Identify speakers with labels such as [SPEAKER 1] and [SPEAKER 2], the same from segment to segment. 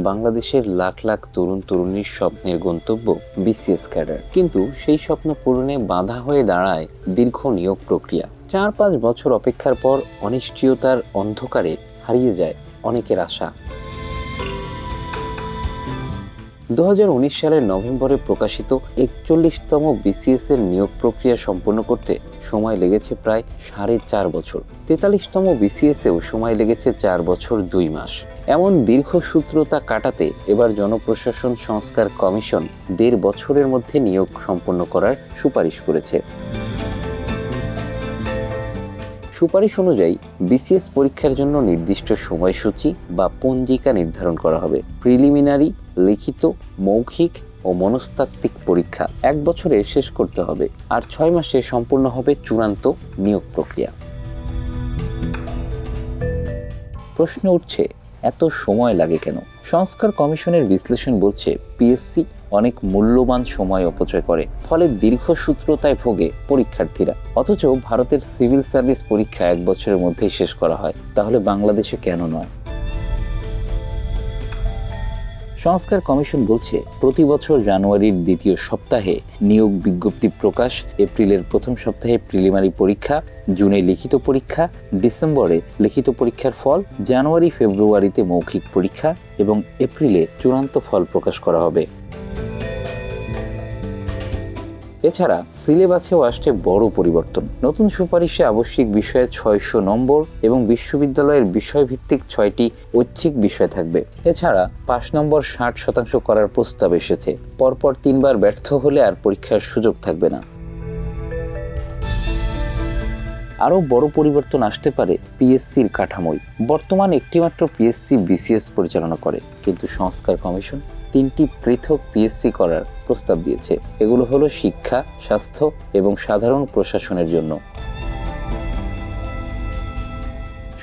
[SPEAKER 1] বাংলাদেশের লাখ লাখ তরুণ তরুণীর স্বপ্নের গন্তব্য বিসিএস ক্যাডার, কিন্তু সেই স্বপ্ন পূরণে বাধা হয়ে দাঁড়ায় দীর্ঘ নিয়োগ প্রক্রিয়া। 4-5 বছর অপেক্ষার পর অনিশ্চয়তার অন্ধকারে হারিয়ে যায় অনেকের আশা। 2019 সালের নভেম্বরে প্রকাশিত 41তম বিসিএস এর নিয়োগ প্রক্রিয়া সম্পন্ন করতে সময় লেগেছে প্রায় 4.5 বছর। 43তম বিসিএস এও সময় লেগেছে 4 বছর 2 মাস। এমন দীর্ঘসূত্রতা কাটাতে এবার জনপ্রশাসন সংস্কার কমিশন 1.5 বছরের মধ্যে নিয়োগ সম্পন্ন করার সুপারিশ করেছে। সুপারিশ অনুযায়ী বিসিএস পরীক্ষার জন্য নির্দিষ্ট সময়সূচি বা পঞ্জিকা নির্ধারণ করা হবে। প্রিলিমিনারি, লিখিত, মৌখিক ও মনস্তাত্ত্বিক পরীক্ষা 1 বছরে শেষ করতে হবে, আর 6 মাসে সম্পূর্ণ হবে চূড়ান্ত নিয়োগ প্রক্রিয়া। প্রশ্ন উঠছে, এত সময় লাগে কেন? সংস্কার কমিশনের বিশ্লেষণ বলছে, পিএসসি অনেক মূল্যবান সময় অপচয় করে, ফলে দীর্ঘসূত্রতায় ভোগে পরীক্ষার্থীরা। অথচ ভারতের সিভিল সার্ভিস পরীক্ষা 1 বছরের মধ্যেই শেষ করা হয়, তাহলে বাংলাদেশে কেন নয়? সংস্কার কমিশন বলছে, প্রতি বছর জানুয়ারির 2য় সপ্তাহে নিয়োগ বিজ্ঞপ্তি প্রকাশ, এপ্রিলের প্রথম সপ্তাহে প্রিলিমিনারি পরীক্ষা, জুনে লিখিত পরীক্ষা, ডিসেম্বরে লিখিত পরীক্ষার ফল, জানুয়ারি ফেব্রুয়ারিতে মৌখিক পরীক্ষা এবং এপ্রিলে চূড়ান্ত ফল প্রকাশ করা হবে। এছাড়া সিলেবাসেও আসছে বড় পরিবর্তন। নতুন সুপারিশে আবশ্যিক বিষয়ে 600 নম্বর এবং বিশ্ববিদ্যালয়ের বিষয়ভিত্তিক 6টি ঐচ্ছিক বিষয় থাকবে। এছাড়া পাস নম্বর 60% করার প্রস্তাব এসেছে। পরপর 3 বার ব্যর্থ হলে আর পরীক্ষার সুযোগ থাকবে না। আরও বড় পরিবর্তন আসতে পারে পিএসসির কাঠামোয়। বর্তমান একটিমাত্র পিএসসি বিসিএস পরিচালনা করে, কিন্তু সংস্কার কমিশন 3টি পৃথক পিএসসি করার প্রস্তাব দিয়েছে। এগুলো হলো শিক্ষা, স্বাস্থ্য এবং সাধারণ প্রশাসনের জন্য।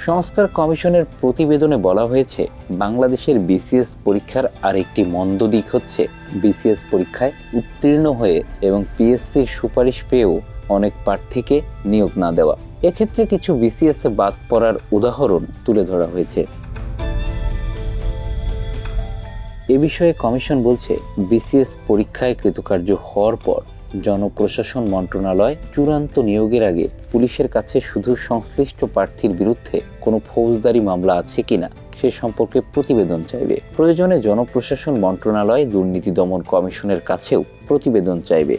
[SPEAKER 1] সংস্কার কমিশনের প্রতিবেদনে বলা হয়েছে, বাংলাদেশের বিসিএস পরীক্ষার আরেকটি মন্দ দিক হচ্ছে বিসিএস পরীক্ষায় উত্তীর্ণ হয়ে এবং পিএসসির সুপারিশ পেয়েও অনেক প্রার্থীকে নিয়োগ না দেওয়া। এক্ষেত্রে কিছু বিসিএস এ বাদ পড়ার উদাহরণ তুলে ধরা হয়েছে। এ বিষয়ে কমিশন বলছে, বিসিএস পরীক্ষায় কৃতকার্য হওয়ার পর জনপ্রশাসন মন্ত্রণালয় চূড়ান্ত নিয়োগের আগে পুলিশের কাছে শুধু সংশ্লিষ্ট প্রার্থীর বিরুদ্ধে কোনো ফৌজদারি মামলা আছে কিনা সে সম্পর্কে প্রতিবেদন চাইবে। প্রয়োজনে জনপ্রশাসন মন্ত্রণালয় দুর্নীতি দমন কমিশনের কাছেও প্রতিবেদন চাইবে।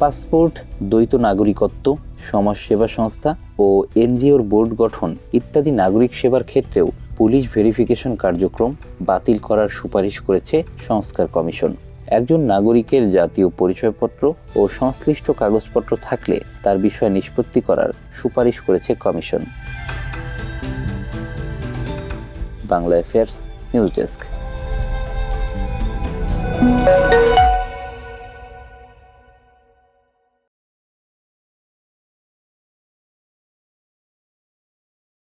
[SPEAKER 1] পাসপোর্ট, দ্বৈত নাগরিকত্ব, সমাজসেবা সংস্থা ও এনজিওর বোর্ড গঠন ইত্যাদি নাগরিক সেবার ক্ষেত্রেও পুলিশ ভেরিফিকেশন কার্যক্রম বাতিল করার সুপারিশ করেছে সংস্কার কমিশন। একজন নাগরিকের জাতীয় পরিচয়পত্র ও সংশ্লিষ্ট কাগজপত্র থাকলে তার বিষয় নিষ্পত্তি করার সুপারিশ করেছে commission. Bangla affairs news desk.